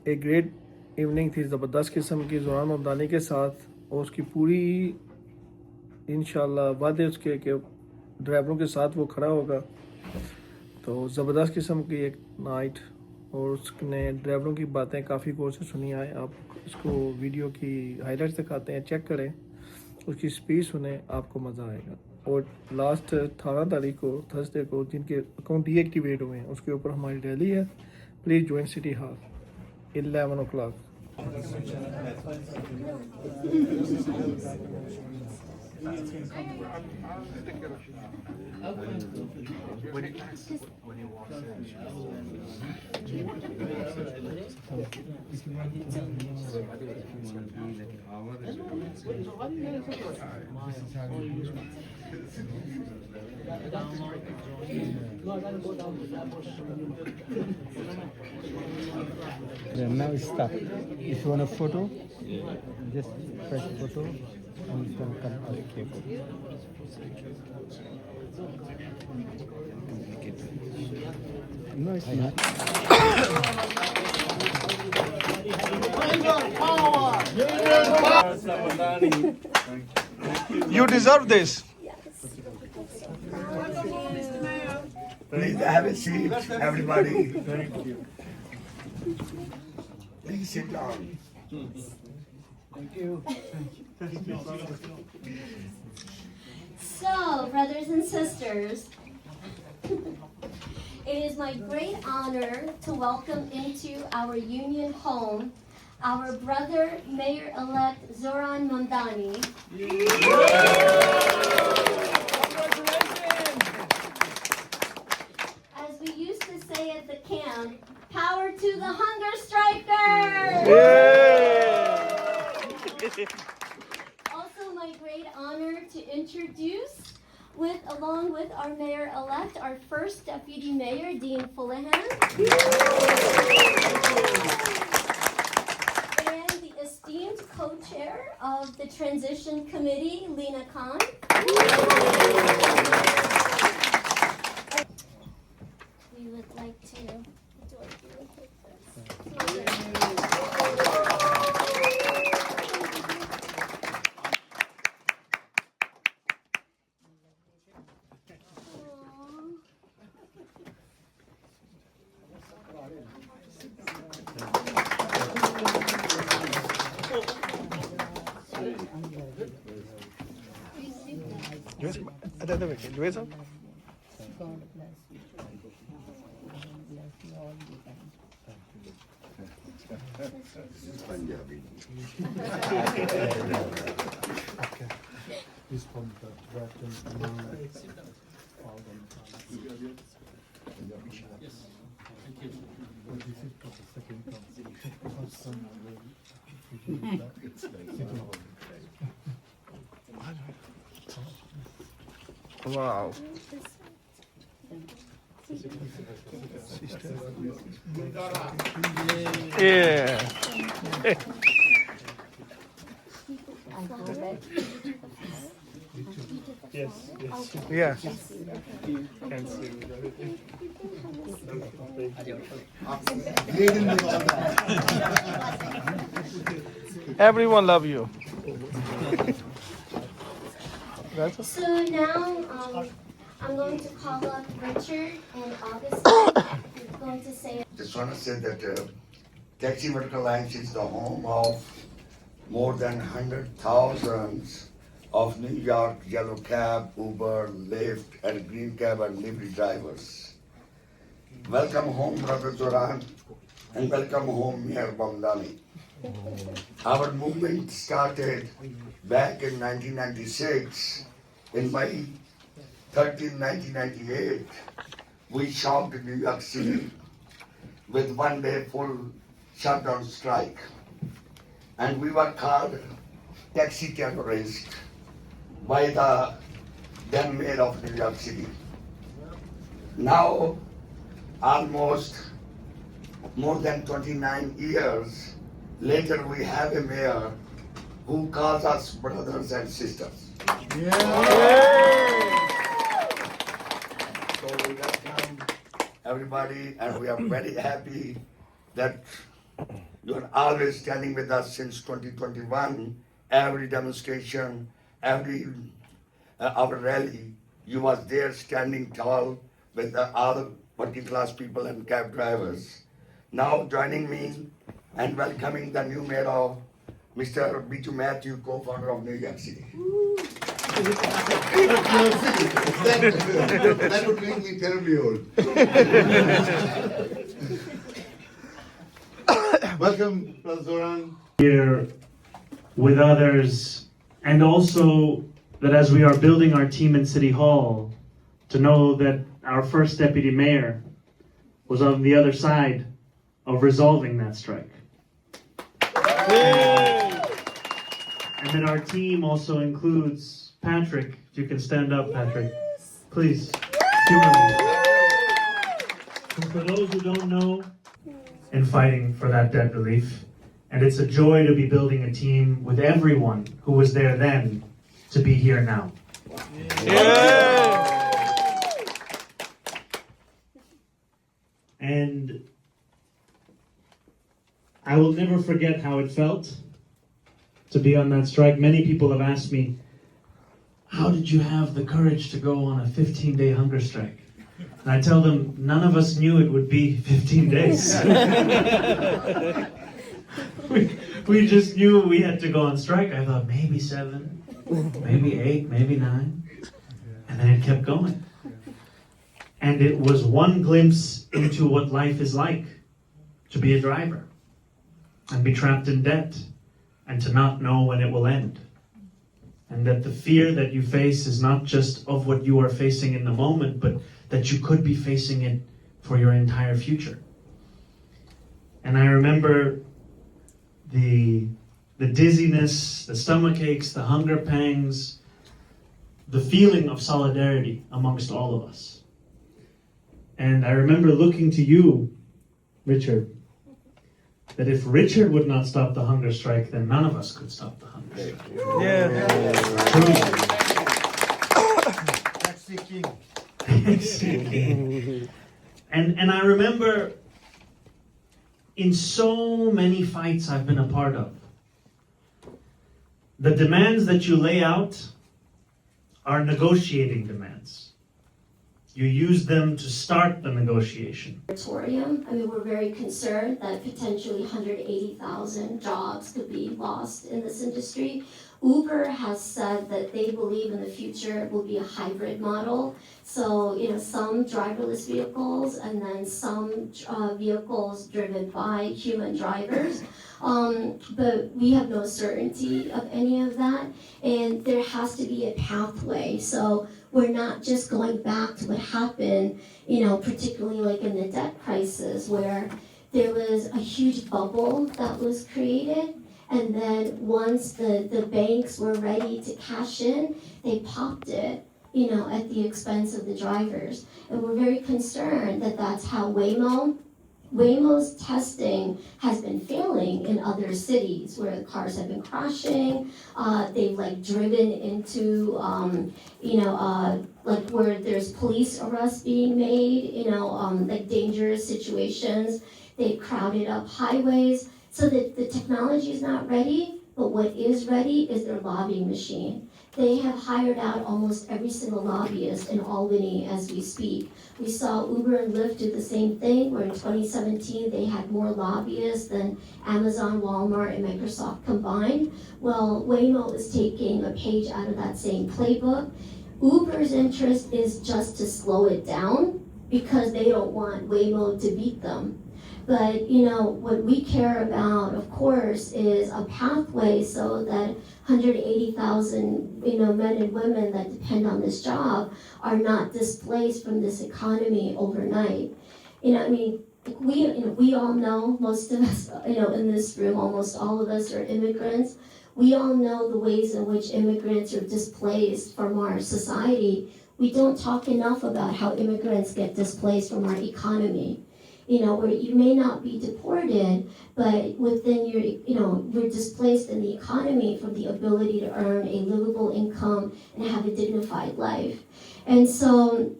एक great evening थी, ज़बरदस्त किस्म की, ज़ोहरान ममदानी के साथ, और उसकी पूरी इंशाल्लाह वादे उसके कि ड्राइवरों के साथ वो खड़ा होगा। तो ज़बरदस्त किस्म की एक नाइट, और उसने ड्राइवरों की बातें काफ़ी गौर से सुनी आए। आप इसको वीडियो की हाईलाइट्स दिखाते हैं, चेक करें, उसकी स्पीच सुने, आपको मज़ा आएगा। और लास्ट 18 तारीख को, थर्सडे को, जिनके अकाउंट डीएक्टिवेट हुए हैं, उसके ऊपर हमारी रैली है। Please join city hall 11 o'clock. Then now it's stuck. If you want a photo, just press photo and it's gonna come out the cable. No, it's not. You deserve this. Please have a seat, everybody. Thank you. Please sit down. So, brothers and sisters, it is my great honor to welcome into our union home our brother, Mayor-elect Zohran Mamdani. As we used to say at the camp, power to the hunger strikers! Also, my great honor to introduce, along with our mayor-elect, our first deputy mayor, Dean Fullahan, and the esteemed co-chair of the transition committee, Lena Khan. We would like to joyfully take Luisa? Punjabi. This from the draft and all them. Yes. Thank you. This is for the second time. First time Wow. Yeah. Yeah. Everyone love you. So now I'm going to call up Richard and Augustine. I'm going to say Just want to say that Taxi Medical Alliance is the home of more than 100,000 of New York yellow cab, Uber, Lyft, and green cab and livery drivers. Welcome home, Brother Zohran, and welcome home, Mayor Mamdani. Our movement started back in 1996. In May 13, 1998, we shocked New York City with one-day full shutdown strike. And we were called taxi terrorists by the then mayor of New York City. Now, almost more than 29 years later, we have a mayor who calls us brothers and sisters. So we welcome everybody, and we are very happy that You are always standing with us since 2021. Every demonstration, every our rally, you was there standing tall with all the working class people and cab drivers. Now joining me and welcoming the new mayor of Mr. B2 Matthew, co-founder of New York City. That would make me terribly old. Welcome, Brother Zohran. Here with others, and also that as we are building our team in City Hall, to know that our first deputy mayor was on the other side of resolving that strike. And that our team also includes Patrick. If you can stand up, Patrick. Please. For those who don't know, in fighting for that debt relief. And it's a joy to be building a team with everyone who was there then to be here now. And I will never forget how it felt to be on that strike. Many people have asked me, how did you have the courage to go on a 15-day hunger strike? And I tell them, none of us knew it would be 15 days. we just knew we had to go on strike. I thought maybe 7, maybe 8, maybe 9. And then it kept going. And it was one glimpse into what life is like to be a driver and be trapped in debt and to not know when it will end. And that the fear that you face is not just of what you are facing in the moment, but that you could be facing it for your entire future. And I remember the dizziness, the stomach aches, the hunger pangs, the feeling of solidarity amongst all of us. And I remember looking to you, Richard, that if Richard would not stop the hunger strike, then none of us could stop the hunger strike. That's the king. And I remember in so many fights I've been a part of, the demands that you lay out are negotiating demands. You use them to start the negotiation. Moratorium. I mean, we're very concerned that potentially 180,000 jobs could be lost in this industry. Uber has said that they believe in the future will be a hybrid model. So, some driverless vehicles and then some vehicles driven by human drivers. But we have no certainty of any of that. And there has to be a pathway. So we're not just going back to what happened, particularly like in the debt crisis where there was a huge bubble that was created. And then once the banks were ready to cash in, they popped it, at the expense of the drivers. And we're very concerned that that's how Waymo's testing has been failing in other cities where the cars have been crashing. They've driven into, where there's police arrests being made, dangerous situations. They've crowded up highways. So that the technology is not ready, but what is ready is their lobbying machine. They have hired out almost every single lobbyist in Albany as we speak. We saw Uber and Lyft do the same thing, where in 2017 they had more lobbyists than Amazon, Walmart, and Microsoft combined. Well, Waymo is taking a page out of that same playbook. Uber's interest is just to slow it down because they don't want Waymo to beat them. But, what we care about, of course, is a pathway so that 180,000, men and women that depend on this job are not displaced from this economy overnight. We all know, most of us, in this room, almost all of us are immigrants. We all know the ways in which immigrants are displaced from our society. We don't talk enough about how immigrants get displaced from our economy. Where you may not be deported, but within we're displaced in the economy from the ability to earn a livable income and have a dignified life. And so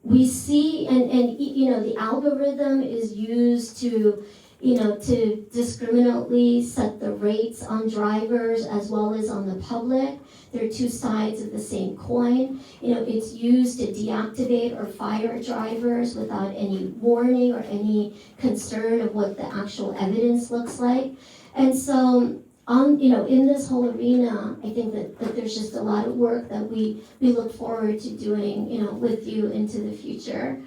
we see, and the algorithm is used to, to discriminately set the rates on drivers as well as on the public. They're two sides of the same coin. It's used to deactivate or fire drivers without any warning or any concern of what the actual evidence looks like. And so, in this whole arena, I think that there's just a lot of work that we look forward to doing, with you into the future.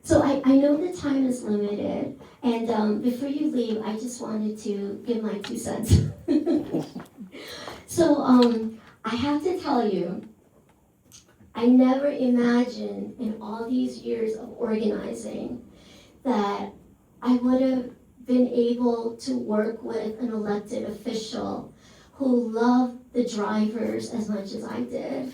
So I know the time is limited, and before you leave, I just wanted to give my 2 cents. So I have to tell you, I never imagined in all these years of organizing that I would have been able to work with an elected official who loved the drivers as much as I did.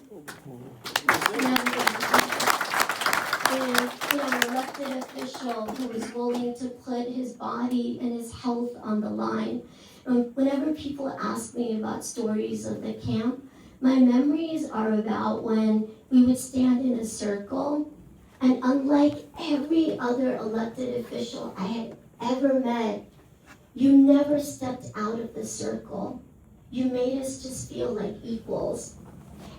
And an elected official who was willing to put his body and his health on the line. Whenever people ask me about stories of the camp, my memories are about when we would stand in a circle, and unlike every other elected official I had ever met, you never stepped out of the circle. You made us just feel like equals.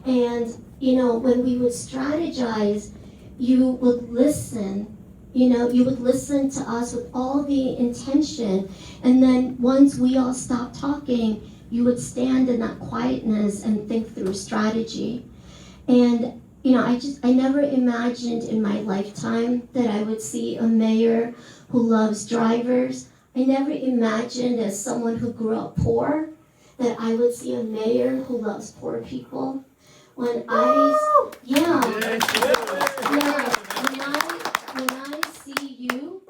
And, when we would strategize, you would listen. You would listen to us with all the intention, and then once we all stopped talking, you would stand in that quietness and think through strategy. And I never imagined in my lifetime that I would see a mayor who loves drivers. I never imagined, as someone who grew up poor, that I would see a mayor who loves poor people. When I see you,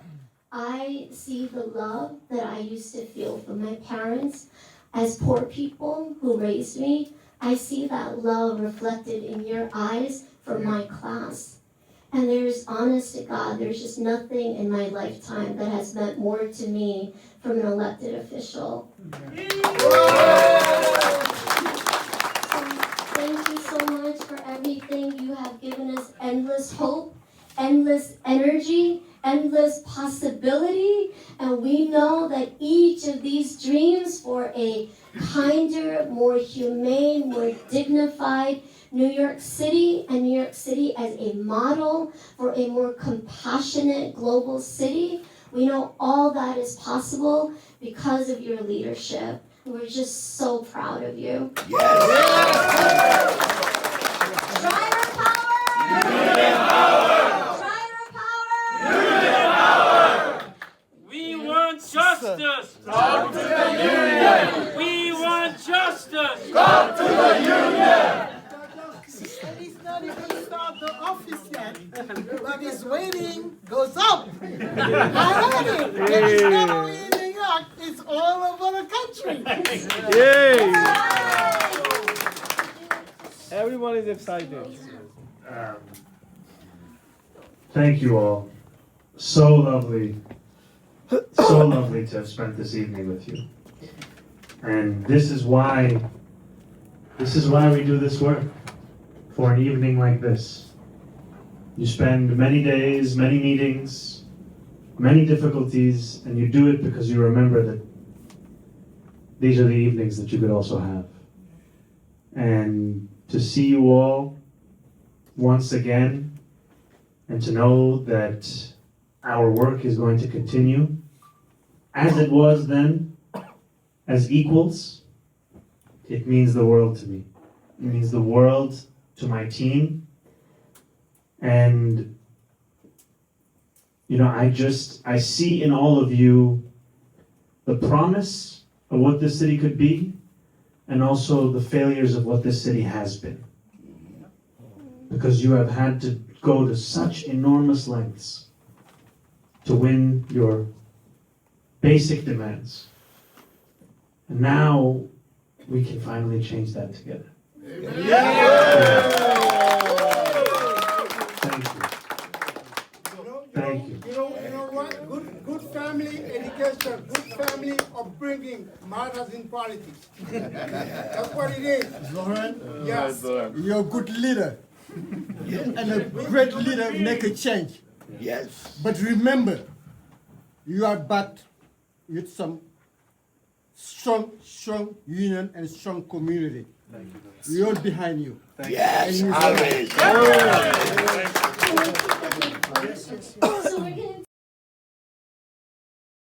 I see the love that I used to feel from my parents as poor people who raised me. I see that love reflected in your eyes from my class. And honest to God, there's just nothing in my lifetime that has meant more to me from an elected official. Thank you so much for everything. You have given us endless hope, endless energy, endless possibility, and we know that each of these dreams for a kinder, more humane, more dignified New York City, and New York City as a model for a more compassionate global city, we know all that is possible because of your leadership. We're just so proud of you. Yes. Driver power! Union power! Driver power! Union power! We want justice! Talk to the union! We want justice! Talk to the union! And he's not even started the office yet, but his waiting goes up. I heard it. And it's not only in New York, it's all over the country. Yay! Everyone is excited. Thank you all. So lovely to have spent this evening with you. And this is why we do this work. For an evening like this, you spend many days, many meetings, many difficulties, and you do it because you remember that these are the evenings that you could also have. And to see you all once again, and to know that our work is going to continue as it was then, as equals, it means the world to me. It means the world to my team. And I see in all of you the promise of what this city could be, and also the failures of what this city has been. Because you have had to go to such enormous lengths to win your basic demands. And now we can finally change that together. Thank you. Thank you. You know what? Good family education, good family upbringing matters in politics. That's what it is. Zohran, Yes. you're a good leader. And a great leader make a change. Yes. But remember, You are backed with some strong union and strong community. We all behind you. Yes, And you- always.